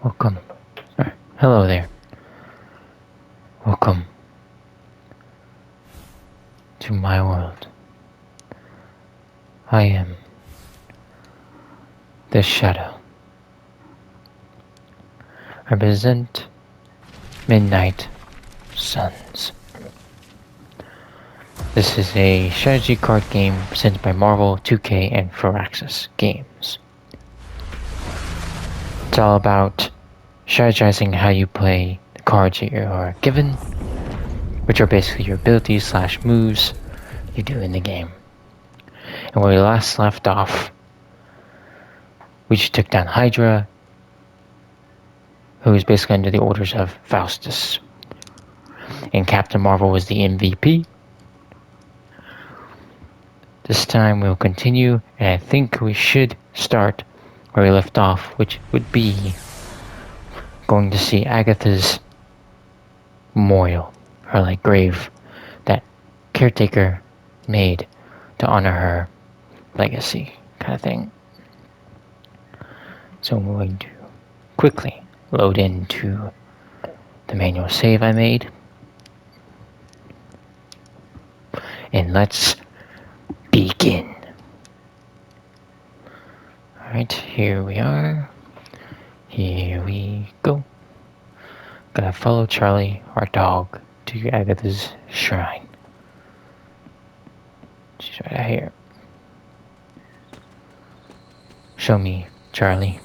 Welcome. Hello there. Welcome to my world. I am the Shadow. I represent Midnight Suns. This is a strategy card game presented by Marvel, 2K, and Firaxis Games. It's all about strategizing how you play the cards you are given, which are basically your abilities / moves you do in the game. And where we last left off, we just took down Hydra, who was basically under the orders of Faustus. And Captain Marvel was the MVP. This time we'll continue, and I think we should start where we left off, which would be going to see Agatha's memorial, her grave that Caretaker made to honor her legacy, kind of thing. So I'm going to quickly load into the manual save I made. And let's begin. Alright, here we are. Here we go. Gotta follow Charlie, our dog, to Agatha's shrine. She's right out here. Show me, Charlie.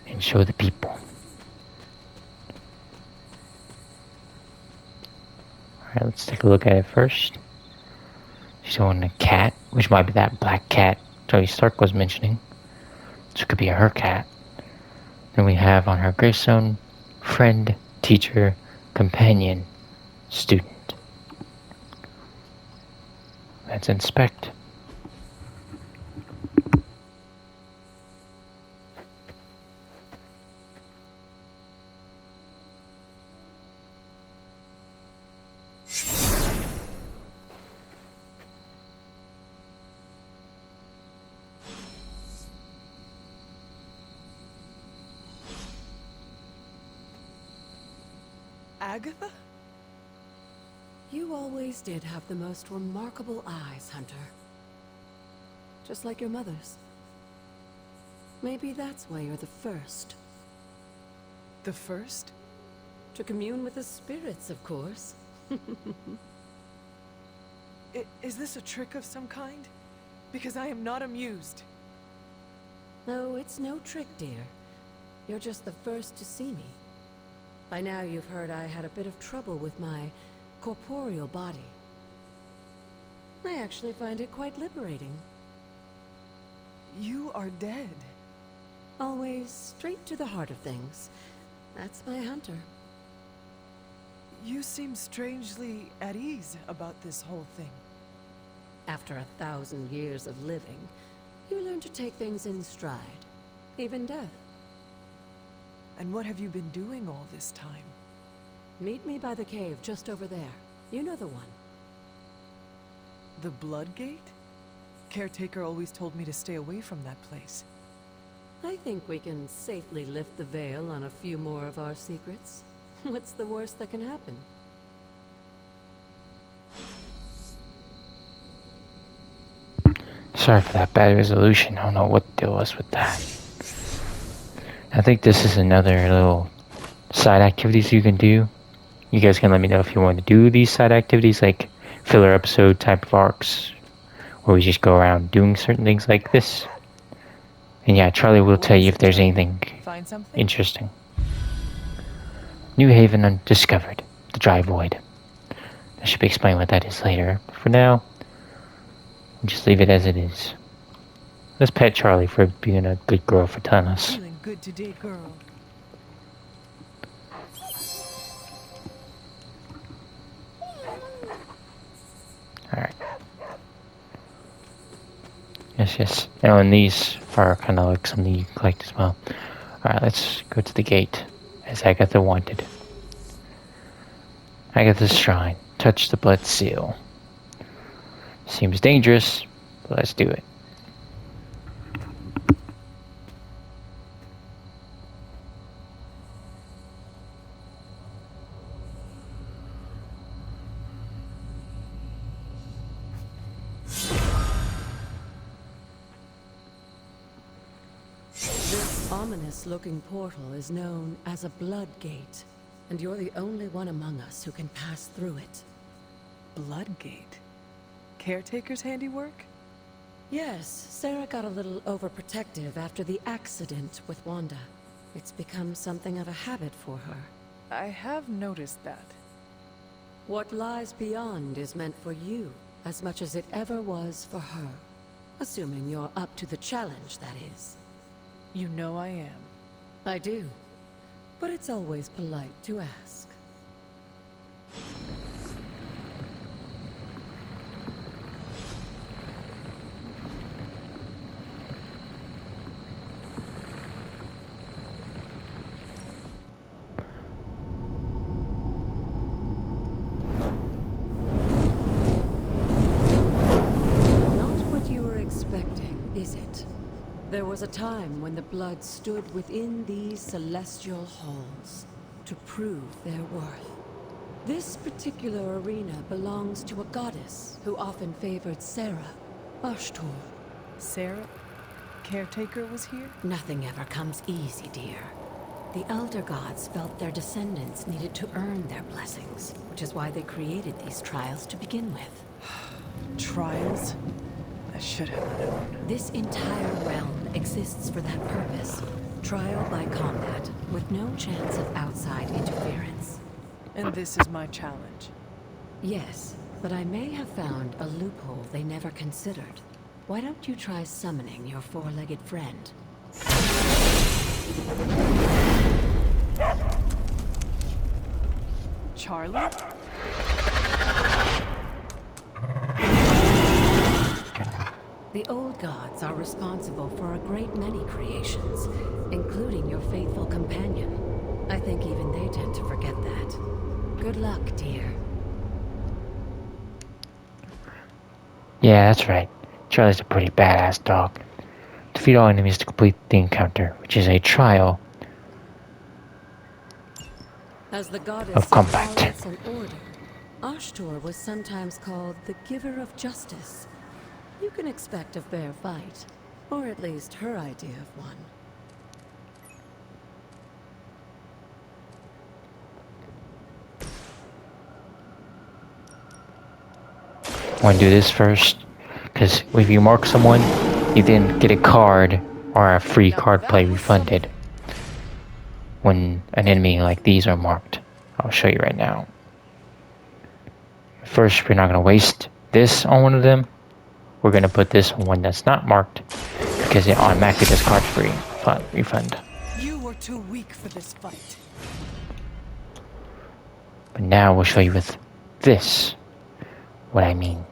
And show the people. Alright, let's take a look at it first. She's showing a cat, which might be that black cat Tony Stark was mentioning. This could be her cat. Then we have on her gravestone, friend, teacher, companion, student. Let's inspect. Agatha? You always did have the most remarkable eyes, Hunter. Just like your mother's. Maybe that's why you're the first. The first? To commune with the spirits, of course. Is this a trick of some kind? Because I am not amused. No, it's no trick, dear. You're just the first to see me. By now you've heard I had a bit of trouble with my corporeal body. I actually find it quite liberating. You are dead. Always straight to the heart of things. That's my Hunter. You seem strangely at ease about this whole thing. After 1,000 years of living, you learn to take things in stride. Even death. And what have you been doing all this time? Meet me by the cave just over there. You know the one. The Blood Gate? Caretaker always told me to stay away from that place. I think we can safely lift the veil on a few more of our secrets. What's the worst that can happen? Sorry for that bad resolution. I don't know what the deal was with that. I think this is another little side activities you can do. You guys can let me know if you want to do these side activities, like filler episode type of arcs, where we just go around doing certain things like this. And yeah, Charlie will tell you if there's anything Find something? interesting. New Haven undiscovered. The Dry Void. I should be explaining what that is later. But for now, just leave it as it is. Let's pet Charlie for being a good girl for telling us. Feeling good today, girl. Alright. Yes. Oh, and these are kind of like something you collect as well. Alright, let's go to the gate, as Agatha wanted. Agatha's shrine. Touch the blood seal. Seems dangerous, but let's do it. This ominous-looking portal is known as a Blood Gate, and you're the only one among us who can pass through it. Bloodgate? Caretaker's handiwork? Yes, Sarah got a little overprotective after the accident with Wanda. It's become something of a habit for her. I have noticed that. What lies beyond is meant for you, as much as it ever was for her. Assuming you're up to the challenge, that is. You know I am. I do. But it's always polite to ask. Is it? There was a time when the blood stood within these celestial halls to prove their worth. This particular arena belongs to a goddess who often favored Sarah, Ashtor. Sarah? Caretaker was here? Nothing ever comes easy, dear. The Elder Gods felt their descendants needed to earn their blessings, which is why they created these trials to begin with. Trials? I should have known. This entire realm exists for that purpose. Trial by combat, with no chance of outside interference. And this is my challenge. Yes, but I may have found a loophole they never considered. Why don't you try summoning your four-legged friend? Charlie? The old gods are responsible for a great many creations, including your faithful companion. I think even they tend to forget that. Good luck, dear. Yeah, that's right. Charlie's a pretty badass dog. Defeat all enemies to complete the encounter, which is a trial As the goddess of combat. balance and order, Ashtor was sometimes called the Giver of Justice. You can expect a fair fight, or at least her idea of one. Want to do this first? Because if you mark someone, you then get a card or a free card play refunded when an enemy like these are marked. I'll show you right now. First, we're not going to waste this on one of them. We're going to put this on one that's not marked because it automatically does card free refund. You were too weak for this fight. But now we'll show you with this what I mean.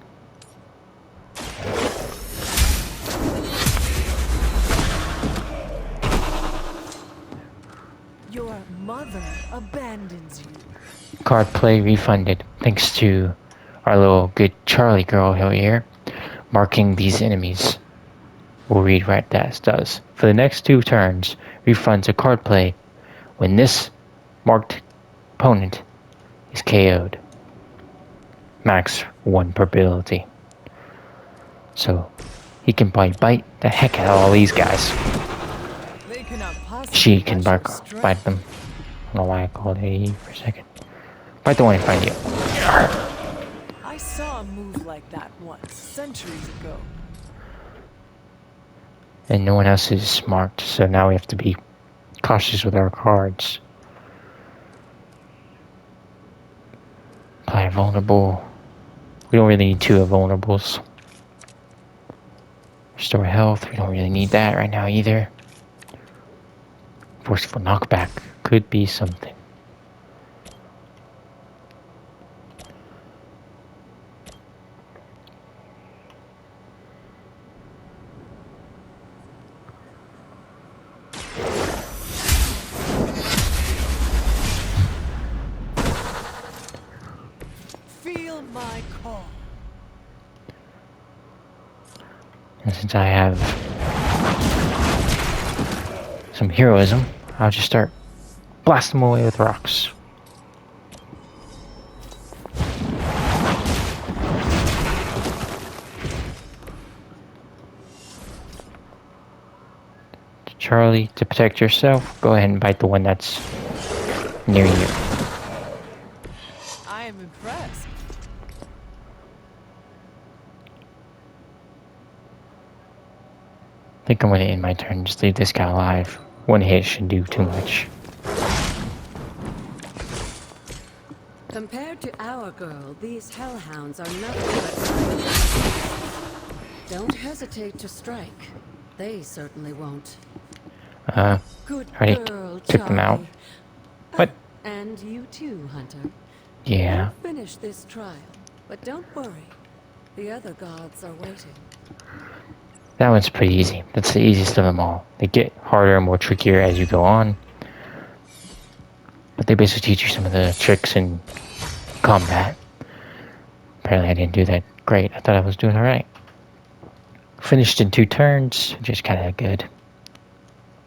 Your mother abandons you. Card play refunded thanks to our little good Charlie girl here marking these enemies. We'll read what that does. For the next 2 turns, refunds a card play when this marked opponent is KO'd. Max 1 per ability. So he can probably bite the heck out of all these guys. They cannot possibly She can match your strength. bite them. I don't know why I called it E for a second. Bite the one in front of you. I saw a move like that once, centuries ago. And no one else is marked, so now we have to be cautious with our cards. Apply vulnerable. We don't really need 2 vulnerables. Restore health. We don't really need that right now either. Forceful knockback could be something. Feel my call. And since I have some heroism, I'll just start blasting them away with rocks. Charlie, to protect yourself, go ahead and bite the one that's near you. I am impressed. I think I'm gonna end my turn. Just leave this guy alive. One hit shouldn't do too much. Compared to our girl, these hellhounds are nothing but... Don't hesitate to strike. They certainly won't. Good already girl, took them out. Charlie. What? And you too, Hunter. Yeah. We'll finish this trial, but don't worry. The other gods are waiting. That one's pretty easy. That's the easiest of them all. They get harder and more trickier as you go on. But they basically teach you some of the tricks in combat. Apparently I didn't do that great. I thought I was doing alright. Finished in 2 turns, which is kind of good.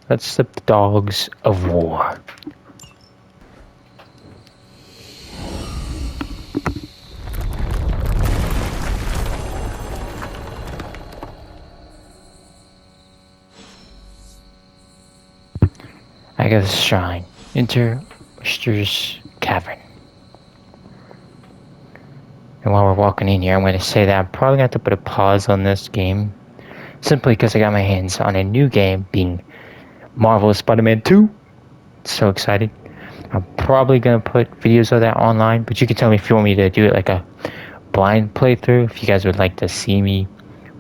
Let's slip the dogs of war. Agatha's Shrine. Enter Oyster's Cavern. And while we're walking in here, I'm going to say that I'm probably going to have to put a pause on this game. Simply because I got my hands on a new game, being Marvel's Spider-Man 2. So excited. I'm probably going to put videos of that online, but you can tell me if you want me to do it like a blind playthrough, if you guys would like to see me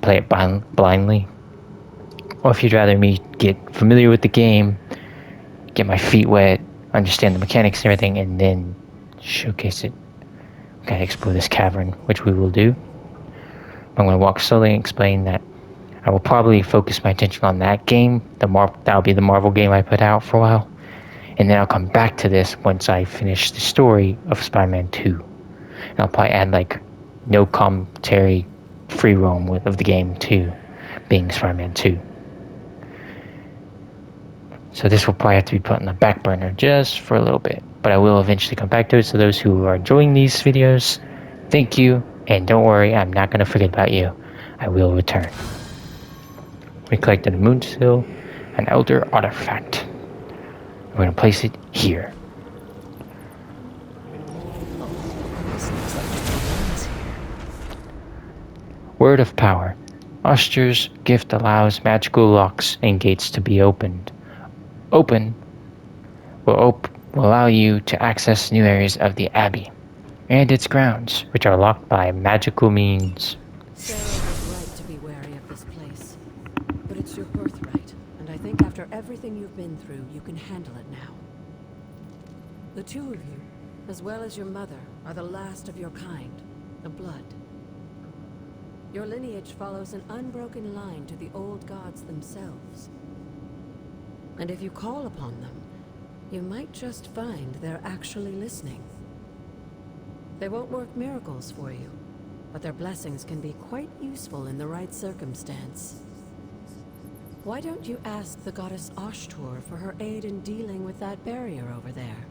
play it blindly. Or if you'd rather me get familiar with the game, get my feet wet, understand the mechanics and everything, and then showcase it. Gotta explore this cavern, which we will do. I'm going to walk slowly and explain that I will probably focus my attention on that game. That'll be the Marvel game I put out for a while. And then I'll come back to this once I finish the story of Spider-Man 2. And I'll probably add like no commentary, free roam of the game 2, being Spider-Man 2. So this will probably have to be put on the back burner just for a little bit. But I will eventually come back to it. So those who are enjoying these videos, thank you. And don't worry, I'm not going to forget about you. I will return. We collected a moon seal, an elder artifact. We're going to place it here. This looks like it's here. Word of power. Oyster's gift allows magical locks and gates to be opened. Open will allow you to access new areas of the Abbey and its grounds, which are locked by magical means. Sarah was right to be wary of this place. But it's your birthright, and I think after everything you've been through, you can handle it now. The two of you, as well as your mother, are the last of your kind, the Blood. Your lineage follows an unbroken line to the old gods themselves. And if you call upon them, you might just find they're actually listening. They won't work miracles for you, but their blessings can be quite useful in the right circumstance. Why don't you ask the goddess Ashtor for her aid in dealing with that barrier over there?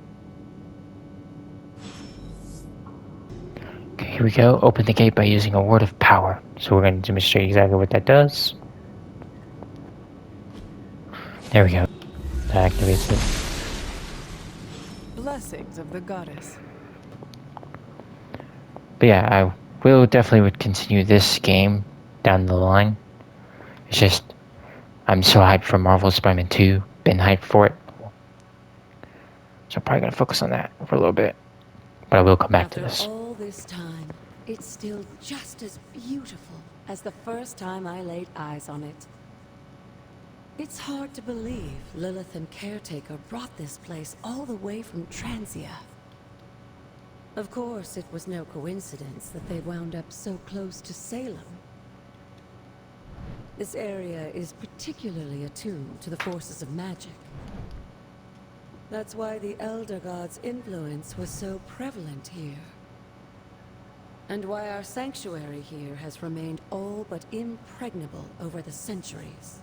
Okay, here we go. Open the gate by using a word of power. So we're going to demonstrate exactly what that does. There we go. That activates it. Blessings of the goddess. But yeah, I will definitely would continue this game down the line. It's just, I'm so hyped for Marvel Spider-Man 2. Been hyped for it. So I'm probably going to focus on that for a little bit. But I will come back to this. After all this time, it's still just as beautiful as the first time I laid eyes on it. It's hard to believe Lilith and Caretaker brought this place all the way from Transia. Of course, it was no coincidence that they wound up so close to Salem. This area is particularly attuned to the forces of magic. That's why the Elder God's influence was so prevalent here. And why our sanctuary here has remained all but impregnable over the centuries.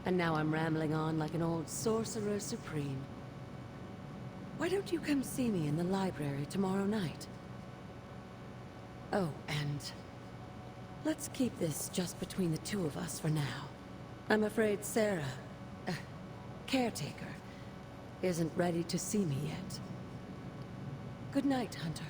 And now I'm rambling on like an old sorcerer supreme. Why don't you come see me in the library tomorrow night? Oh, and let's keep this just between the two of us for now. I'm afraid Sarah, caretaker, isn't ready to see me yet. Good night, Hunter.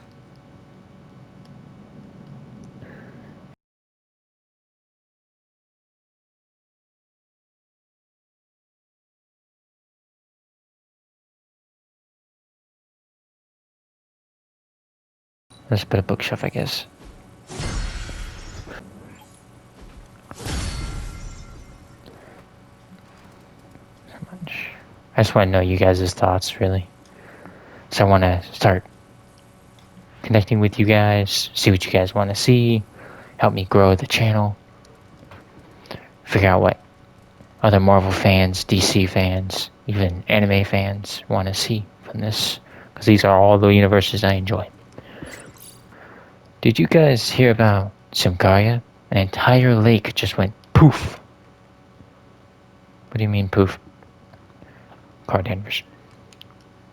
Let's put a bookshelf, I guess. I just want to know you guys' thoughts, really. So I want to start connecting with you guys, see what you guys want to see, help me grow the channel, figure out what other Marvel fans, DC fans, even anime fans want to see from this, because these are all the universes I enjoy. Did you guys hear about Symkaria? An entire lake just went poof. What do you mean poof? Car Danvers.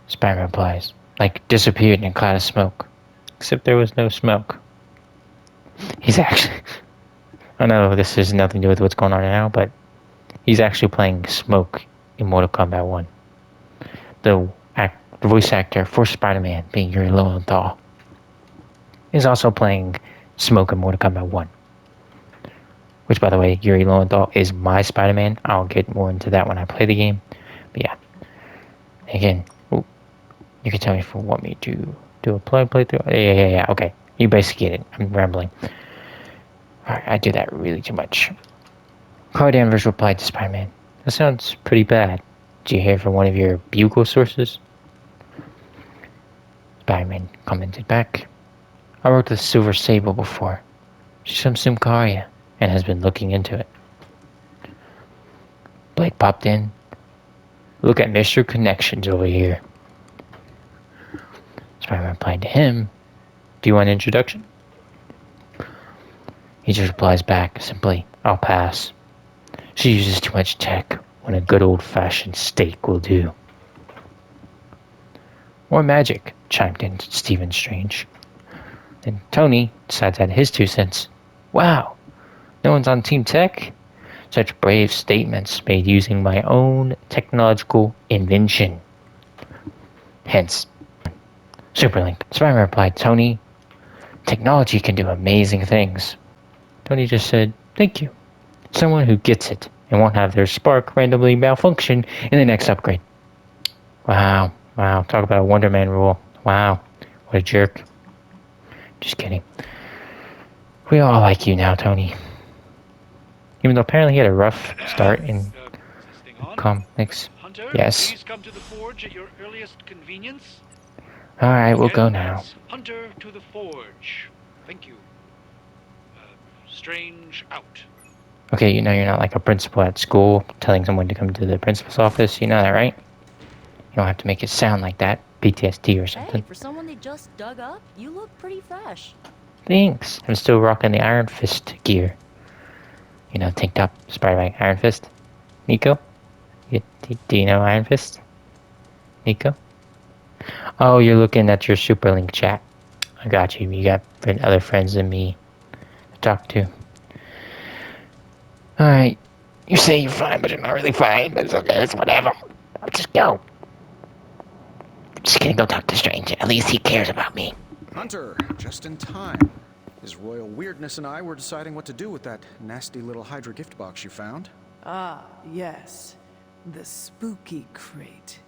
Spider-Man replies, like disappeared in a cloud of smoke. Except there was no smoke. He's actually... I know this has nothing to do with what's going on now, but he's actually playing Smoke in Mortal Kombat 1. The voice actor for Spider-Man, being Yuri Lowenthal, is also playing Smoke in Mortal Kombat 1. Which, by the way, Yuri Lowenthal is my Spider-Man. I'll get more into that when I play the game. But yeah. Again, you can tell me if you want me to do a playthrough. Yeah. Okay. You basically get it. I'm rambling. Alright, I do that really too much. Car Danvers replied to Spider-Man, "That sounds pretty bad. Did you hear from one of your bugle sources?" Spider-Man commented back, "I worked with Silver Sable before. She's from Symkaria and has been looking into it." Blake popped in. "Look at Mr. Connections over here." Spider-Man replied to him, "Do you want an introduction?" He just replies back simply, "I'll pass. She uses too much tech when a good old-fashioned steak will do." "Or magic," chimed in Stephen Strange. Then Tony decides to add his 2 cents. "Wow, no one's on Team Tech? Such brave statements made using my own technological invention. Hence, Superlink." Spider-Man replied, "Tony, technology can do amazing things." Tony just said, "Thank you. Someone who gets it and won't have their spark randomly malfunction in the next upgrade." Wow. Talk about a Wonder Man rule. Wow. What a jerk. Just kidding. We all like you now, Tony. Even though apparently he had a rough start in comics. Hunter, Yes. please come to the forge at your earliest convenience. Alright, we'll go Again, now. that's Hunter to the forge. Thank you. Strange out. Okay, you know you're not like a principal at school telling someone to come to the principal's office. You know that, right? You don't have to make it sound like that. PTSD or Hey, something. for someone they just dug up, you look pretty fresh. Thanks. I'm still rocking the Iron Fist gear. You know, tank top, Spider-Man, Iron Fist. Nico? Do you know Iron Fist? Nico? Oh, you're looking at your Superlink chat. I got you. You got other friends than me to talk to. Alright. You say you're fine, but you're not really fine. But it's okay. It's whatever. I'll just go. Just gonna go talk to Strange. At least he cares about me. Hunter, just in time. His royal weirdness and I were deciding what to do with that nasty little Hydra gift box you found. Ah, yes. The spooky crate.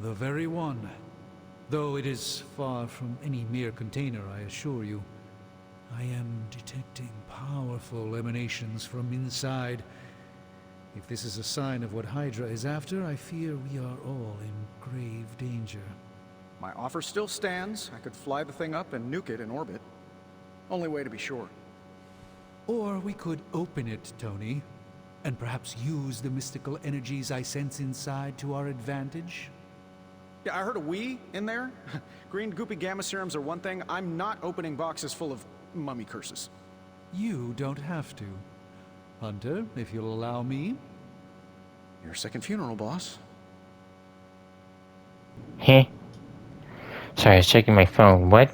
The very one. Though it is far from any mere container, I assure you. I am detecting powerful emanations from inside. If this is a sign of what Hydra is after, I fear we are all in grave danger. My offer still stands. I could fly the thing up and nuke it in orbit. Only way to be sure. Or we could open it, Tony, and perhaps use the mystical energies I sense inside to our advantage. Yeah, I heard a "we" in there. Green goopy gamma serums are one thing. I'm not opening boxes full of mummy curses. You don't have to. Hunter, if you'll allow me. Your second funeral, boss. Heh. Sorry, I was checking my phone. What?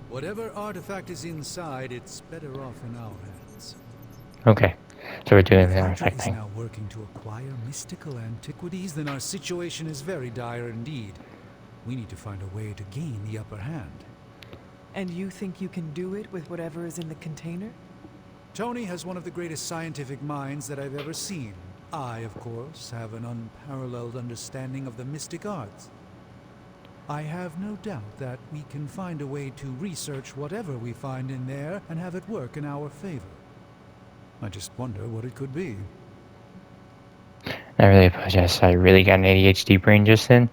Whatever artifact is inside, it's better off in our hands. Okay. So we're doing If the Hunter artifact is thing. now working to acquire mystical antiquities, then our situation is very dire indeed. We need to find a way to gain the upper hand. And you think you can do it with whatever is in the container? Tony has one of the greatest scientific minds that I've ever seen. I, of course, have an unparalleled understanding of the mystic arts. I have no doubt that we can find a way to research whatever we find in there and have it work in our favor. I just wonder what it could be. I really apologize. I really got an ADHD brain just then.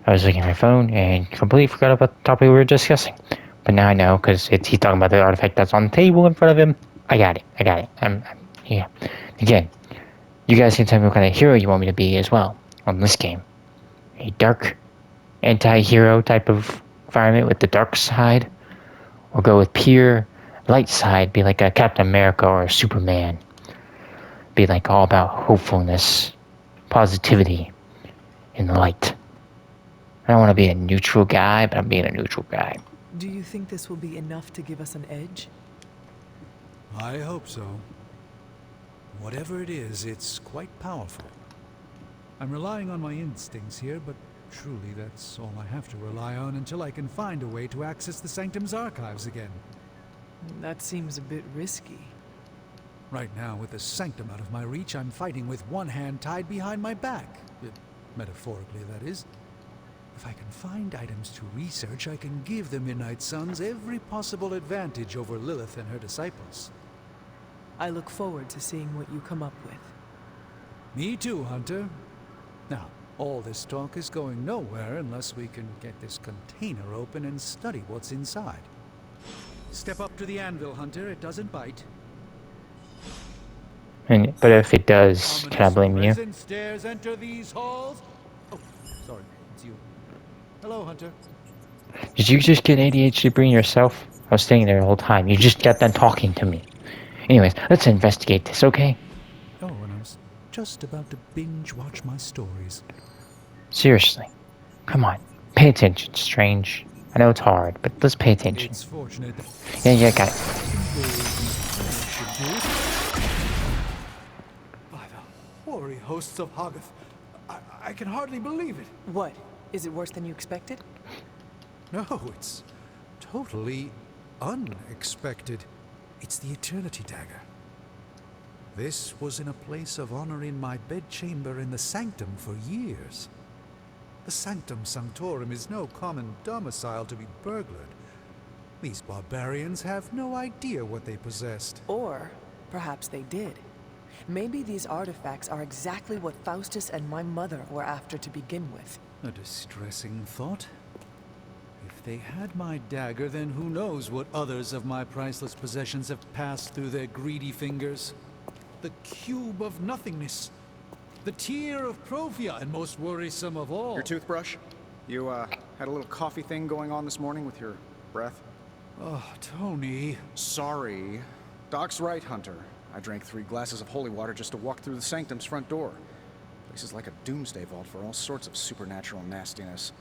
I was looking at my phone and completely forgot about the topic we were discussing. But now I know, because he's talking about the artifact that's on the table in front of him. I got it. Yeah. Again, you guys can tell me what kind of hero you want me to be as well on this game. A dark, anti-hero type of environment with the dark side, or go with pure light side, be like a Captain America or a Superman. Be like all about hopefulness, positivity, and light. I don't want to be a neutral guy, but I'm being a neutral guy. Do you think this will be enough to give us an edge? I hope so. Whatever it is, it's quite powerful. I'm relying on my instincts here, but truly that's all I have to rely on until I can find a way to access the Sanctum's archives again. That seems a bit risky. Right now, with the Sanctum out of my reach, I'm fighting with one hand tied behind my back. Metaphorically, that is. If I can find items to research, I can give the Midnight Suns every possible advantage over Lilith and her disciples. I look forward to seeing what you come up with. Me too, Hunter. Now, all this talk is going nowhere unless we can get this container open and study what's inside. Step up to the anvil, Hunter. It doesn't bite. But if it does, can I blame you? Presence stairs enter these halls. Oh, sorry, it's you. Hello, Hunter. Did you just get ADHD brain yourself? I was staying there the whole time. You just got done talking to me. Anyways, let's investigate this, okay? Oh, and I was just about to binge watch my stories. Seriously. Come on. Pay attention, Strange. I know it's hard, but let's pay attention. It's fortunate that Yeah, got it. by the hoary hosts of Hoggoth, I can hardly believe it. What? Is it worse than you expected? No, it's totally unexpected. It's the Eternity Dagger. This was in a place of honor in my bedchamber in the Sanctum for years. The Sanctum Sanctorum is no common domicile to be burglared. These barbarians have no idea what they possessed. Or perhaps they did. Maybe these artifacts are exactly what Faustus and my mother were after to begin with. A distressing thought. If they had my dagger, then who knows what others of my priceless possessions have passed through their greedy fingers. The cube of nothingness. The tear of Profia, and most worrisome of all. Your toothbrush? You, had a little coffee thing going on this morning with your breath? Oh, Tony. Sorry. Doc's right, Hunter. I drank 3 glasses of holy water just to walk through the Sanctum's front door. Place is like a doomsday vault for all sorts of supernatural nastiness.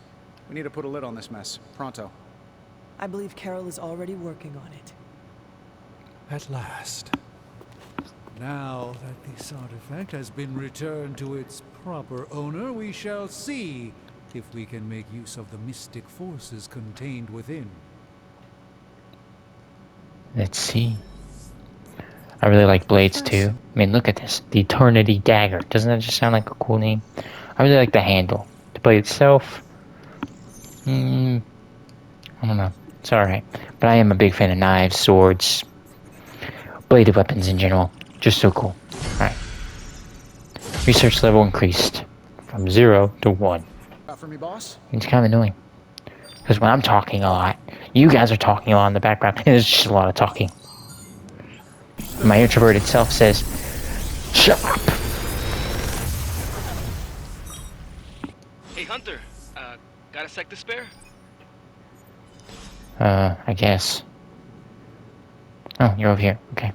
We need to put a lid on this mess. Pronto. I believe Carol is already working on it. At last. Now that this artifact has been returned to its proper owner, we shall see if we can make use of the mystic forces contained within. Let's see. I really like blades too. I mean, look at this. The Eternity Dagger. Doesn't that just sound like a cool name? I really like the handle. The blade itself, I don't know. It's alright. But I am a big fan of knives, swords, bladed weapons in general. Just so cool. Alright. Research level increased from 0 to 1. For me, boss? It's kind of annoying. Because when I'm talking a lot, you guys are talking a lot in the background, and there's just a lot of talking. My introverted self says, shut up! Hey, Hunter. Got a sec to spare? I guess. Oh, you're over here. Okay.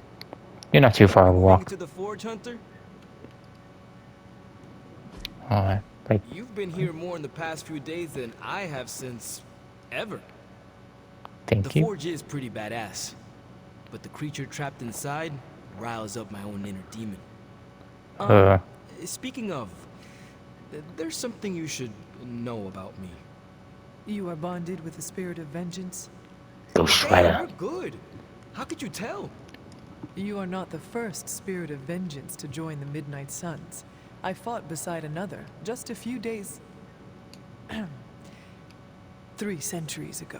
You're not too far of a walk. To the forge, Hunter? Like, You've been here more in the past few days than I have since ever. thank The you. forge is pretty badass, but the creature trapped inside, riles up my own inner demon. Uh, Speaking of, there's something you should know about me. You are bonded with the spirit of vengeance. Ghost Hey, Rider. you're good. How could you tell? You are not the first spirit of vengeance to join the Midnight Suns. I fought beside another just a few days... 3 centuries ago.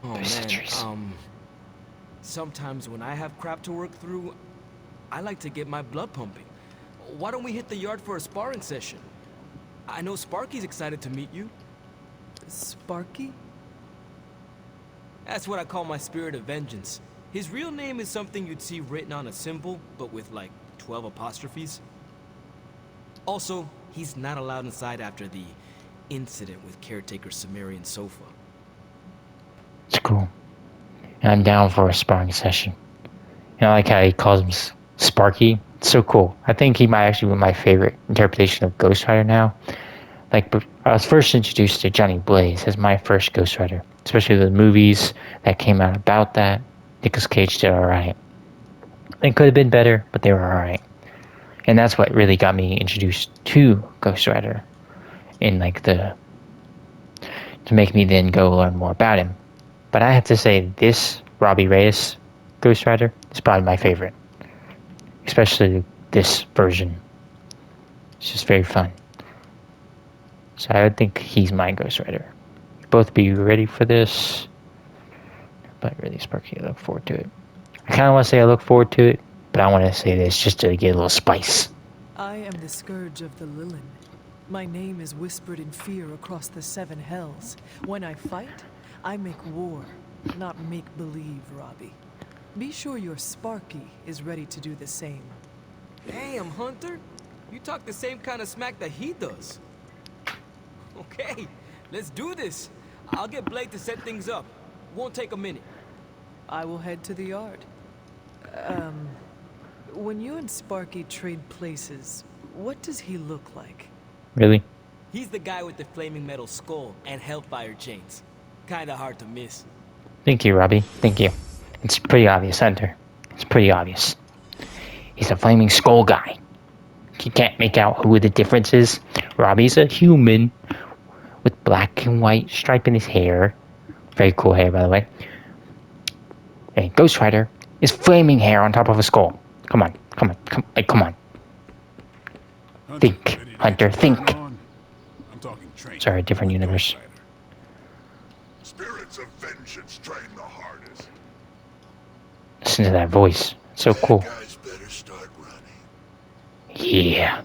Oh There's man, centuries. sometimes when I have crap to work through, I like to get my blood pumping. Why don't we hit the yard for a sparring session? I know Sparky's excited to meet you. Sparky? That's what I call my spirit of vengeance. His real name is something you'd see written on a symbol, but with like 12 apostrophes. Also, he's not allowed inside after the incident with caretaker Sumerian Sofa. It's cool. And I'm down for a sparring session. I like how he calls him Sparky. It's so cool. I think he might actually be my favorite interpretation of Ghost Rider now. Like, I was first introduced to Johnny Blaze as my first Ghost Rider, especially the movies that came out about that. Nicolas Cage did alright. It could have been better, but they were alright. And that's what really got me introduced to Ghost Rider. In like to make me then go learn more about him. But I have to say, this Robbie Reyes Ghost Rider is probably my favorite. Especially this version. It's just very fun. So I would think he's my Ghost Rider. Both be ready for this. But really, Sparky, I look forward to it. I kind of want to say I look forward to it, but I want to say this just to get a little spice. I am the Scourge of the Lilin. My name is whispered in fear across the 7 hells. When I fight, I make war, not make-believe, Robbie. Be sure your Sparky is ready to do the same. Damn, Hunter. You talk the same kind of smack that he does. Okay, let's do this. I'll get Blake to set things up. Won't take a minute. I will head to the yard. When you and Sparky trade places, what does he look like? Really? He's the guy with the flaming metal skull and hellfire chains. Kinda hard to miss. Thank you, Robbie. Thank you. It's pretty obvious, Hunter. It's pretty obvious. He's a flaming skull guy. You can't make out who the difference is. Robbie's a human with black and white stripe in his hair. Very cool hair, by the way. And Ghost Rider is flaming hair on top of a skull. Come on. Come on. Think, Hunter, think. I'm talking training. Sorry, different universe. Spirits of vengeance train the hardest. Listen to that voice. It's so cool. Guys better start running. Yeah.